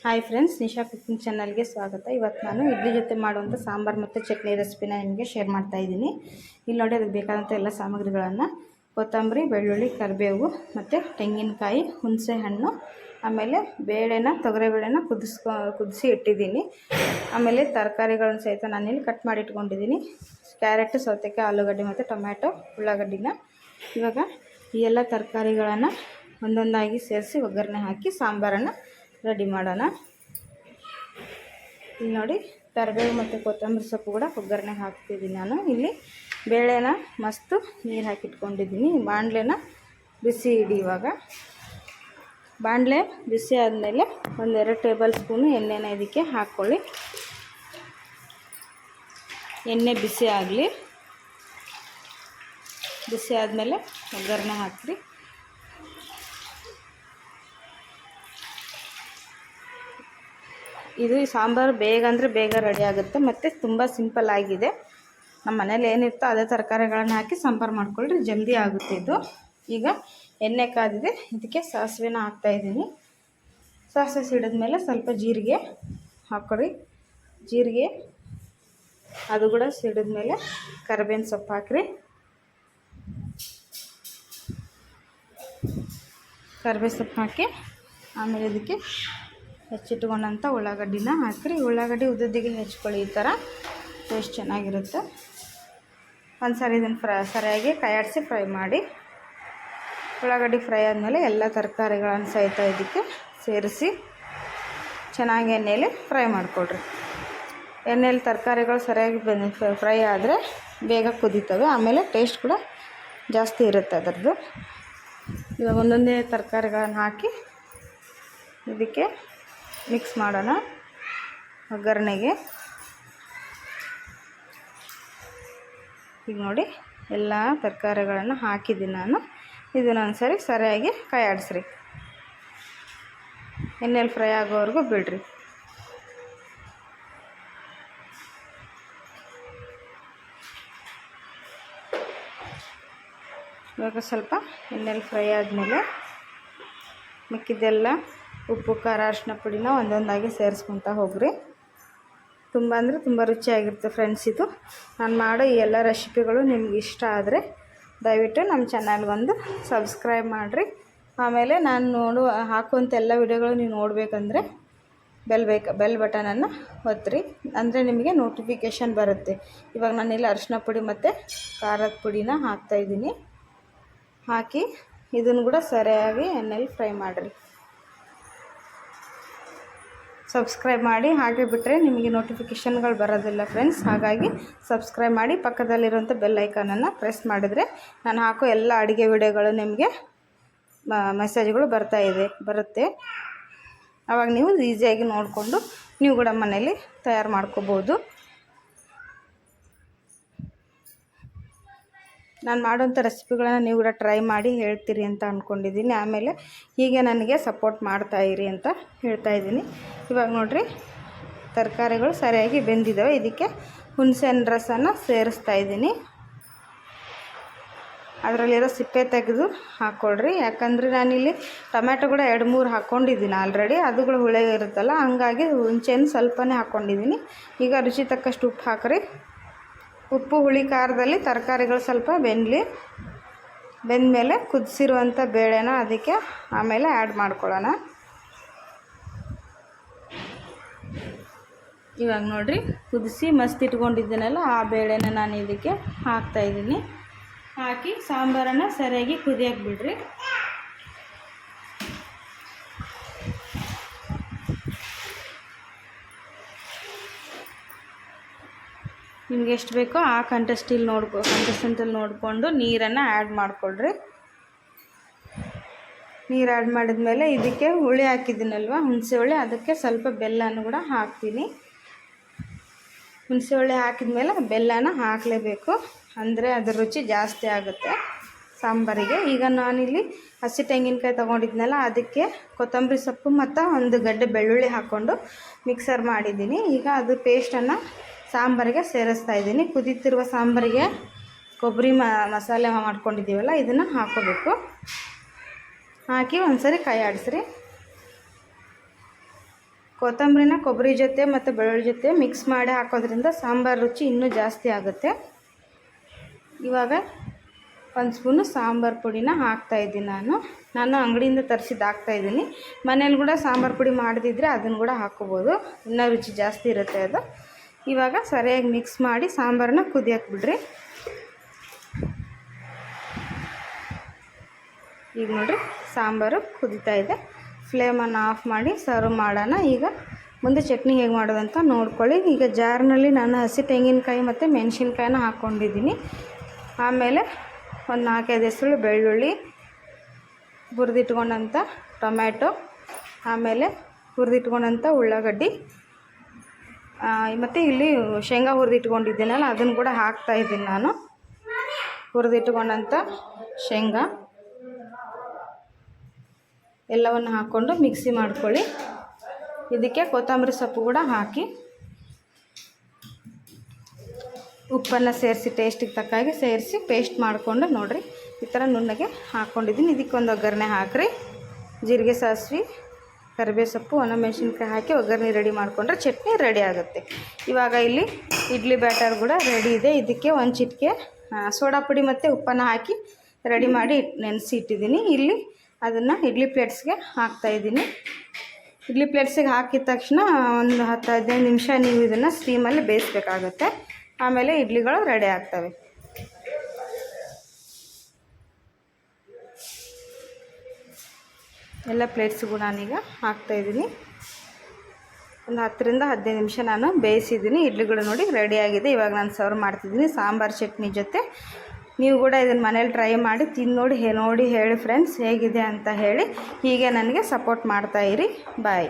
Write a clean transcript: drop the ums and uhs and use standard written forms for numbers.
Hi friends, Nisha cooking ಚಾನಲ್ಗೆ ಸ್ವಾಗತ. ಇವತ್ತು ನಾನು ಇಡ್ಲಿ ಜೊತೆ ಮಾಡುವಂಥ ಸಾಂಬಾರು ಮತ್ತು ಚಟ್ನಿ ರೆಸಿಪಿನ ನಿಮಗೆ ಶೇರ್ ಮಾಡ್ತಾ ಇದ್ದೀನಿ. ಇಲ್ಲಿ ನೋಡಿ, ಅದಕ್ಕೆ ಬೇಕಾದಂಥ ಎಲ್ಲ ಸಾಮಗ್ರಿಗಳನ್ನು: ಕೊತ್ತಂಬರಿ, ಬೆಳ್ಳುಳ್ಳಿ, ಕರಿಬೇವು ಮತ್ತು ತೆಂಗಿನಕಾಯಿ, ಹುಣಸೆ ಹಣ್ಣು, ಆಮೇಲೆ ತೊಗರಿಬೇಳೆನ ಕುದಿಸಿ ಇಟ್ಟಿದ್ದೀನಿ. ಆಮೇಲೆ ತರಕಾರಿಗಳನ್ನು ಸಹಿತ ನಾನಿಲ್ಲಿ ಕಟ್ ಮಾಡಿ ಇಟ್ಕೊಂಡಿದ್ದೀನಿ: ಕ್ಯಾರೆಟ್, ಸೌತೆಕಾಯಿ, ಆಲೂಗಡ್ಡೆ ಮತ್ತು ಟೊಮ್ಯಾಟೊ, ಉಳ್ಳಾಗಡ್ಡಿನ. ಇವಾಗ ಈ ಎಲ್ಲ ತರಕಾರಿಗಳನ್ನು ಒಂದೊಂದಾಗಿ ಸೇರಿಸಿ ಒಗ್ಗರಣೆ ಹಾಕಿ ಸಾಂಬಾರನ್ನು ರೆಡಿ ಮಾಡೋಣ. ಇಲ್ಲಿ ನೋಡಿ, ಕರಿಬೇವು ಮತ್ತು ಕೊತ್ತಂಬರಿ ಸೊಪ್ಪು ಕೂಡ ಒಗ್ಗರಣೆಗೆ ಹಾಕ್ತಿದ್ದೀನಿ. ನಾನು ಇಲ್ಲಿ ಬೇಳೆನ ಮಸ್ತು ನೀರು ಹಾಕಿಟ್ಕೊಂಡಿದ್ದೀನಿ. ಬಾಣಲೆನ ಬಿಸಿ ಇಡಿ. ಇವಾಗ ಬಾಣಲೆ ಬಿಸಿ ಆದಮೇಲೆ 1-2 ಟೇಬಲ್ ಸ್ಪೂನು ಎಣ್ಣೆನ ಇದಕ್ಕೆ ಹಾಕ್ಕೊಳ್ಳಿ. ಎಣ್ಣೆ ಬಿಸಿ ಆಗಲಿ. ಬಿಸಿ ಆದಮೇಲೆ ಒಗ್ಗರಣೆ ಹಾಕ್ರಿ. ಇದು ಸಾಂಬಾರು ಬೇಗ ಅಂದರೆ ಬೇಗ ರೆಡಿ ಆಗುತ್ತೆ ಮತ್ತು ತುಂಬ ಸಿಂಪಲ್ ಆಗಿದೆ. ನಮ್ಮ ಮನೇಲಿ ಏನಿರ್ತೋ ಅದೇ ತರಕಾರಿಗಳನ್ನು ಹಾಕಿ ಸಾಂಬಾರು ಮಾಡ್ಕೊಳ್ಳಿ, ಜಲ್ದಿ ಆಗುತ್ತೆ ಇದು. ಈಗ ಎಣ್ಣೆ ಕಾದಿದೆ, ಇದಕ್ಕೆ ಸಾಸಿವೆನ ಹಾಕ್ತಾಯಿದ್ದೀನಿ. ಸಾಸಿವೆ ಸಿಡಿದ್ಮೇಲೆ ಸ್ವಲ್ಪ ಜೀರಿಗೆ ಹಾಕ್ಕೊಡಿ. ಜೀರಿಗೆ ಅದು ಕೂಡ ಸಿಡಿದ್ಮೇಲೆ ಕರಿಬೇವಿನ ಸೊಪ್ಪು ಹಾಕ್ರಿ. ಕರಿಬೇವು ಸೊಪ್ಪು ಹಾಕಿ ಆಮೇಲೆ ಇದಕ್ಕೆ ಹೆಚ್ಚಿಟ್ಕೊಂಡಂಥ ಉಳ್ಳಾಗಡ್ಡಿನ ಹಾಕಿರಿ. ಉಳ್ಳಾಗಡ್ಡಿ ಉದ್ದಿಗೆ ಹೆಚ್ಕೊಳ್ಳಿ. ಈ ಥರ ಟೇಸ್ಟ್ ಚೆನ್ನಾಗಿರುತ್ತೆ. ಒಂದು ಸಾರಿ ಇದನ್ನು ಸರಿಯಾಗಿ ಕೈಯಾಡಿಸಿ ಫ್ರೈ ಮಾಡಿ. ಉಳ್ಳಾಗಡ್ಡಿ ಫ್ರೈ ಆದಮೇಲೆ ಎಲ್ಲ ತರಕಾರಿಗಳನ್ನು ಸಹಿತ ಇದಕ್ಕೆ ಸೇರಿಸಿ ಚೆನ್ನಾಗಿ ಎಣ್ಣೆಯಲ್ಲಿ ಫ್ರೈ ಮಾಡಿಕೊಡ್ರಿ. ಎಣ್ಣೆಯಲ್ಲಿ ತರಕಾರಿಗಳು ಸರಿಯಾಗಿ ಫ್ರೈ ಆದರೆ ಬೇಗ ಕುದೀತವೆ, ಆಮೇಲೆ ಟೇಸ್ಟ್ ಕೂಡ ಜಾಸ್ತಿ ಇರುತ್ತೆ ಅದರದ್ದು. ಇವಾಗ ಒಂದೊಂದೇ ತರಕಾರಿಗಳನ್ನು ಹಾಕಿ ಇದಕ್ಕೆ ಮಿಕ್ಸ್ ಮಾಡೋಣ ಒಗ್ಗರಣೆಗೆ. ಈಗ ನೋಡಿ, ಎಲ್ಲ ತರಕಾರಿಗಳನ್ನು ಹಾಕಿದ್ದೀನಿ ನಾನು. ಇದನ್ನೊಂದು ಸರಿಯಾಗಿ ಕೈ ಆಡಿಸ್ರಿ. ಎಣ್ಣೆಯಲ್ಲಿ ಫ್ರೈ ಆಗೋವರೆಗೂ ಬಿಡ್ರಿ. ಇವಾಗ ಸ್ವಲ್ಪ ಎಣ್ಣೆಯಲ್ಲಿ ಫ್ರೈ ಆದಮೇಲೆ ಮಿಕ್ಕಿದ್ದೆಲ್ಲ ಉಪ್ಪು, ಖಾರ, ಅರಿಶಿನ ಪುಡಿನ ಒಂದೊಂದಾಗಿ ಸೇರಿಸ್ಕೊತಾ ಹೋಗ್ರಿ. ತುಂಬ ಅಂದರೆ ತುಂಬ ರುಚಿಯಾಗಿರುತ್ತೆ ಫ್ರೆಂಡ್ಸ್. ಇದು ನಾನು ಮಾಡೋ ಈ ಎಲ್ಲ ರೆಸಿಪಿಗಳು ನಿಮ್ಗೆ ಇಷ್ಟ ಆದರೆ ದಯವಿಟ್ಟು ನಮ್ಮ ಚಾನಲ್ಗೊಂದು ಸಬ್ಸ್ಕ್ರೈಬ್ ಮಾಡಿರಿ. ಆಮೇಲೆ ನಾನು ಹಾಕುವಂಥ ಎಲ್ಲ ವಿಡಿಯೋಗಳು ನೀವು ನೋಡಬೇಕಂದ್ರೆ ಬೆಲ್ ಬಟನನ್ನು ಒತ್ತಿರಿ. ಅಂದರೆ ನಿಮಗೆ ನೋಟಿಫಿಕೇಷನ್ ಬರುತ್ತೆ. ಇವಾಗ ನಾನಿಲ್ಲಿ ಅರಿಶಿನ ಪುಡಿ ಮತ್ತು ಖಾರದ ಪುಡಿನ ಹಾಕ್ತಾಯಿದ್ದೀನಿ. ಹಾಕಿ ಇದನ್ನು ಕೂಡ ಸರಿಯಾಗಿ ಎಣ್ಣೆಯಲ್ಲಿ ಫ್ರೈ ಮಾಡಿರಿ. ಸಬ್ಸ್ಕ್ರೈಬ್ ಮಾಡಿ. ಹಾಗೆ ಬಿಟ್ಟರೆ ನಿಮಗೆ ನೋಟಿಫಿಕೇಷನ್ಗಳು ಬರೋದಿಲ್ಲ ಫ್ರೆಂಡ್ಸ್. ಹಾಗಾಗಿ ಸಬ್ಸ್ಕ್ರೈಬ್ ಮಾಡಿ, ಪಕ್ಕದಲ್ಲಿರುವಂಥ ಬೆಲ್ ಐಕಾನನ್ನು ಪ್ರೆಸ್ ಮಾಡಿದರೆ ನಾನು ಹಾಕೋ ಎಲ್ಲ ಅಡುಗೆ ವಿಡಿಯೋಗಳು ನಿಮಗೆ ಮೆಸೇಜ್ಗಳು ಬರುತ್ತೆ. ಆವಾಗ ನೀವು ಈಸಿಯಾಗಿ ನೋಡಿಕೊಂಡು ನೀವು ಕೂಡ ಮನೇಲಿ ತಯಾರು ಮಾಡ್ಕೋಬೋದು. ನಾನು ಮಾಡೋಂಥ ರೆಸಿಪಿಗಳನ್ನು ನೀವು ಕೂಡ ಟ್ರೈ ಮಾಡಿ ಹೇಳ್ತೀರಿ ಅಂತ ಅಂದ್ಕೊಂಡಿದ್ದೀನಿ. ಆಮೇಲೆ ಹೀಗೆ ನನಗೆ ಸಪೋರ್ಟ್ ಮಾಡ್ತಾಯಿರಿ ಅಂತ ಹೇಳ್ತಾಯಿದ್ದೀನಿ. ಇವಾಗ ನೋಡಿರಿ, ತರಕಾರಿಗಳು ಸರಿಯಾಗಿ ಬೆಂದಿದ್ದಾವೆ. ಇದಕ್ಕೆ ಹುಣಸೆಹಣ್ಣು ರಸನ ಸೇರಿಸ್ತಾಯಿದ್ದೀನಿ. ಅದರಲ್ಲಿರೋ ಸಿಪ್ಪೆ ತೆಗೆದು ಹಾಕ್ಕೊಳ್ರಿ. ಯಾಕಂದರೆ ನಾನಿಲ್ಲಿ ಟೊಮ್ಯಾಟೊ ಕೂಡ 2-3 ಹಾಕ್ಕೊಂಡಿದ್ದೀನಿ ಆಲ್ರೆಡಿ. ಅದುಗಳು ಹುಳಿ ಇರುತ್ತಲ್ಲ, ಹಂಗಾಗಿ ಹುಣಸೆಹಣ್ಣು ಸ್ವಲ್ಪನೇ ಹಾಕ್ಕೊಂಡಿದ್ದೀನಿ. ಈಗ ರುಚಿ ತಕ್ಕಷ್ಟು ಉಪ್ಪು ಹಾಕಿರಿ. ಉಪ್ಪು, ಹುಳಿ, ಖಾರದಲ್ಲಿ ತರಕಾರಿಗಳು ಸ್ವಲ್ಪ ಬೆಂದಮೇಲೆ ಕುದಿಸಿರುವಂಥ ಬೇಳೆನ ಅದಕ್ಕೆ ಆಮೇಲೆ ಆ್ಯಡ್ ಮಾಡ್ಕೊಳ್ಳೋಣ. ಇವಾಗ ನೋಡಿರಿ, ಕುದಿಸಿ ಮಸ್ತ್ ಇಟ್ಕೊಂಡಿದ್ದೀನಲ್ಲ, ಆ ಬೇಳೆನ ನಾನು ಇದಕ್ಕೆ ಹಾಕ್ತಾಯಿದ್ದೀನಿ. ಹಾಕಿ ಸಾಂಬಾರನ್ನು ಸರಿಯಾಗಿ ಕುದಿಯಕ್ಕೆ ಬಿಡ್ರಿ. ನಿಮ್ಗೆ ಎಷ್ಟು ಬೇಕೋ ಆ ಕಂಟೆಸ್ಟಲ್ಲಿ ನೋಡಿಕೊಂಡು ನೀರನ್ನು ಆ್ಯಡ್ ಮಾಡಿಕೊಳ್ರಿ. ನೀರು ಆ್ಯಡ್ ಮಾಡಿದ್ಮೇಲೆ ಇದಕ್ಕೆ ಹುಳಿ ಹಾಕಿದ್ದೀನಲ್ವ, ಹುಣಸೆ ಹುಳಿ, ಅದಕ್ಕೆ ಸ್ವಲ್ಪ ಬೆಲ್ಲನೂ ಕೂಡ ಹಾಕ್ತೀನಿ. ಹುಣಸೆ ಹುಳಿ ಹಾಕಿದ್ಮೇಲೆ ಬೆಲ್ಲನ ಹಾಕಲೇಬೇಕು, ಅಂದರೆ ಅದರ ರುಚಿ ಜಾಸ್ತಿ ಆಗುತ್ತೆ ಸಾಂಬಾರಿಗೆ. ಈಗ ನಾನಿಲ್ಲಿ ಹಸಿ ತೆಂಗಿನಕಾಯಿ ತೊಗೊಂಡಿದ್ನಲ್ಲ, ಅದಕ್ಕೆ ಕೊತ್ತಂಬರಿ ಸೊಪ್ಪು ಮತ್ತು 1 ಗಡ್ಡೆ ಬೆಳ್ಳುಳ್ಳಿ ಹಾಕ್ಕೊಂಡು ಮಿಕ್ಸರ್ ಮಾಡಿದ್ದೀನಿ. ಈಗ ಅದು ಪೇಸ್ಟನ್ನು ಸಾಂಬಾರಿಗೆ ಸೇರಿಸ್ತಾ ಇದ್ದೀನಿ. ಕುದೀತಿರುವ ಸಾಂಬಾರಿಗೆ ಕೊಬ್ಬರಿ ಮಸಾಲೆ ಮಾಡ್ಕೊಂಡಿದ್ದೀವಲ್ಲ, ಇದನ್ನು ಹಾಕ್ಕೋಬೇಕು. ಹಾಕಿ ಒಂದ್ಸರಿ ಕೈ ಆಡಿಸ್ರಿ. ಕೊತ್ತಂಬರಿನ ಕೊಬ್ಬರಿ ಜೊತೆ ಮತ್ತು ಬೆಳ್ಳುಳ್ಳಿ ಜೊತೆ ಮಿಕ್ಸ್ ಮಾಡಿ ಹಾಕೋದ್ರಿಂದ ಸಾಂಬಾರು ರುಚಿ ಇನ್ನೂ ಜಾಸ್ತಿ ಆಗುತ್ತೆ. ಇವಾಗ 1 ಸ್ಪೂನು ಸಾಂಬಾರು ಪುಡಿನ ಹಾಕ್ತಾಯಿದ್ದೀನಿ. ನಾನು ಅಂಗಡಿಯಿಂದ ತರಿಸಿದ್ದು ಹಾಕ್ತಾಯಿದ್ದೀನಿ. ಮನೇಲಿ ಕೂಡ ಸಾಂಬಾರು ಪುಡಿ ಮಾಡಿದಿದ್ರೆ ಅದನ್ನು ಕೂಡ ಹಾಕ್ಕೋಬೋದು, ಇನ್ನೂ ರುಚಿ ಜಾಸ್ತಿ ಇರುತ್ತೆ ಅದು. ಇವಾಗ ಸರಿಯಾಗಿ ಮಿಕ್ಸ್ ಮಾಡಿ ಸಾಂಬಾರನ್ನ ಕುದಿಯಕ್ಕೆ ಬಿಡ್ರಿ. ಈಗ ನೋಡಿರಿ ಸಾಂಬಾರು ಕುದೀತಾ ಇದೆ. ಫ್ಲೇಮನ್ನು ಆಫ್ ಮಾಡಿ ಸರ್ವ್ ಮಾಡೋಣ. ಈಗ ಮುಂದೆ ಚಟ್ನಿ ಹೇಗೆ ಮಾಡೋದಂತ ನೋಡ್ಕೊಳ್ಳಿ. ಈಗ ಜಾರ್ನಲ್ಲಿ ನಾನು ಹಸಿ ತೆಂಗಿನಕಾಯಿ ಮತ್ತು ಮೆಣಸಿನ್ಕಾಯಿನ ಹಾಕ್ಕೊಂಡಿದ್ದೀನಿ. ಆಮೇಲೆ ಒಂದು 4-5 ಹೆಸರು ಬೆಳ್ಳುಳ್ಳಿ, ಹುರಿದಿಟ್ಕೊಂಡಂಥ ಟೊಮ್ಯಾಟೊ, ಆಮೇಲೆ ಹುರಿದಿಟ್ಕೊಂಡಂಥ ಉಳ್ಳಾಗಡ್ಡಿ, ಮತ್ತು ಇಲ್ಲಿ ಶೇಂಗಾ ಹುರಿದಿಟ್ಕೊಂಡಿದ್ದೀನಲ್ಲ ಅದನ್ನು ಕೂಡ ಹಾಕ್ತಾಯಿದ್ದೀನಿ. ನಾನು ಹುರಿದಿಟ್ಕೊಂಡಂಥ ಶೇಂಗಾ ಎಲ್ಲವನ್ನು ಹಾಕ್ಕೊಂಡು ಮಿಕ್ಸಿ ಮಾಡ್ಕೊಳ್ಳಿ. ಇದಕ್ಕೆ ಕೊತ್ತಂಬರಿ ಸೊಪ್ಪು ಕೂಡ ಹಾಕಿ ಉಪ್ಪನ್ನು ಸೇರಿಸಿ ಟೇಸ್ಟಿಗೆ ತಕ್ಕಾಗಿ ಸೇರಿಸಿ ಪೇಸ್ಟ್ ಮಾಡಿಕೊಂಡು ನೋಡಿರಿ ಈ ಥರ ನುಣ್ಣಗೆ ಹಾಕ್ಕೊಂಡಿದ್ದೀನಿ. ಇದಕ್ಕೊಂದು ಒಗ್ಗರಣೆ ಹಾಕಿರಿ. ಜೀರಿಗೆ, ಸಾಸಿವೆ, ಕರಿಬೇವು ಸೊಪ್ಪು, ಒಣಮೆಣಸಿನ್ಕಾಯಿ ಹಾಕಿ ಒಗ್ಗರಣೆ ರೆಡಿ ಮಾಡಿಕೊಂಡ್ರೆ ಚಟ್ನಿ ರೆಡಿ ಆಗುತ್ತೆ. ಇವಾಗ ಇಲ್ಲಿ ಇಡ್ಲಿ ಬ್ಯಾಟರ್ ಕೂಡ ರೆಡಿ ಇದೆ. ಇದಕ್ಕೆ 1 ಚಿಟಿಕೆ ಸೋಡಾ ಪುಡಿ ಮತ್ತು ಉಪ್ಪನ್ನು ಹಾಕಿ ರೆಡಿ ಮಾಡಿ ನೆನೆಸಿ ಇಟ್ಟಿದ್ದೀನಿ. ಇಲ್ಲಿ ಅದನ್ನು ಇಡ್ಲಿ ಪ್ಲೇಟ್ಸ್ಗೆ ಹಾಕ್ತಾಯಿದ್ದೀನಿ. ಇಡ್ಲಿ ಪ್ಲೇಟ್ಸಿಗೆ ಹಾಕಿದ ತಕ್ಷಣ ಒಂದು 10-15 ನಿಮಿಷ ನೀವು ಇದನ್ನು ಸ್ಟೀಮಲ್ಲಿ ಬೇಯಿಸ್ಬೇಕಾಗತ್ತೆ. ಆಮೇಲೆ ಇಡ್ಲಿಗಳು ರೆಡಿ ಆಗ್ತವೆ. ಎಲ್ಲ ಪ್ಲೇಟ್ಸ್ಗೂ ನಾನೀಗ ಹಾಕ್ತಾಯಿದ್ದೀನಿ. ಒಂದು 10-15 ನಿಮಿಷ ನಾನು ಬೇಯಿಸಿದ್ದೀನಿ. ಇಡ್ಲಿಗಳು ನೋಡಿ ರೆಡಿಯಾಗಿದೆ. ಇವಾಗ ನಾನು ಸರ್ವ್ ಮಾಡ್ತಿದ್ದೀನಿ ಸಾಂಬಾರು ಚಟ್ನಿ ಜೊತೆ. ನೀವು ಕೂಡ ಇದನ್ನು ಮನೇಲಿ ಟ್ರೈ ಮಾಡಿ ತಿಂದು ನೋಡಿ ಹೇಳಿ ಫ್ರೆಂಡ್ಸ್ ಹೇಗಿದೆ ಅಂತ ಹೇಳಿ. ಹೀಗೆ ನನಗೆ ಸಪೋರ್ಟ್ ಮಾಡ್ತಾಯಿರಿ. ಬಾಯ್.